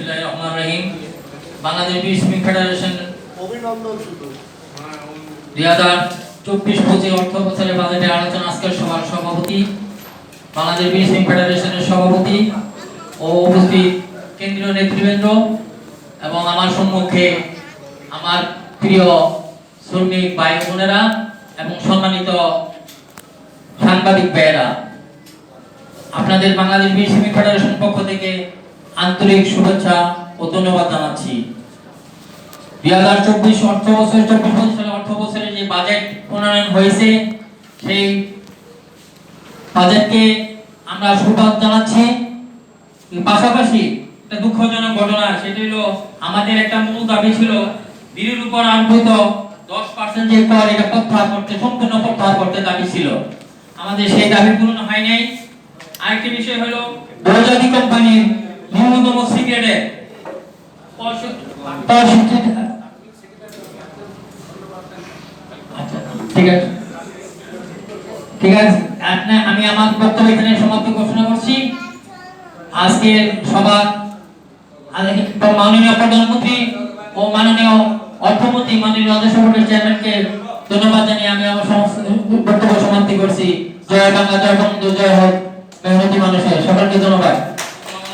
বিসমিল্লাহির রহমানির রহিম। বাংলাদেশ বীর শ্রমিক ফেডারেশন অভিনন্দন শুধু 2024-25 অর্থ বছরের বাজেটের আলোচনা আজকের সভার সভাপতি, বাংলাদেশ বীর শ্রমিক ফেডারেশনের সভাপতি ও উপস্থিত কেন্দ্রীয় নেতৃবৃন্দ এবং আমার সম্মুখে আমার প্রিয় শ্রমিক ভাই বোনেরা এবং সম্মানিত সাংবাদিক ভাইয়েরা, আপনাদের বাংলাদেশ বীর শ্রমিক ফেডারেশন পক্ষ থেকে আন্তরিক শুভেচ্ছা ও ধন্যবাদ জানাচ্ছি। 2024 অর্থ বছর 24 সালে অর্থ বছরে যে বাজেট প্রণয়ন হয়েছে সেই বাজেটকে আমরা শুভেচ্ছা জানাচ্ছি। পাশাপাশি একটা দুঃখজনক ঘটনা, সেটা হলো আমাদের একটা মূল দাবি ছিল বিলের উপর আরোপিত 10% যে কর, এটা প্রত্যাহার করতে, সম্পূর্ণ প্রত্যাহার করতে দাবি ছিল। আমাদের সেই দাবি পূরণ হয় নাই। আরেকটি বিষয় হলো বহুজাতিক কোম্পানির ন্যূনতম সিগারেটে ঠিক আছে, আমি আমার বক্তব্য এখানে সমাপ্তি ঘোষণা করছি। আজকে সভা মাননীয় প্রধানমন্ত্রী ও মাননীয় অর্থমন্ত্রী, মাননীয় আদেশ বোর্ডের চেয়ারম্যানকে ধন্যবাদ জানিয়ে আমি আমার সমস্ত বক্তব্য সমাপ্তি করছি। জয় বাংলা, জয় বঙ্গবন্ধু, জয় হোক মেহনতি মানুষের। সকলকে ধন্যবাদ।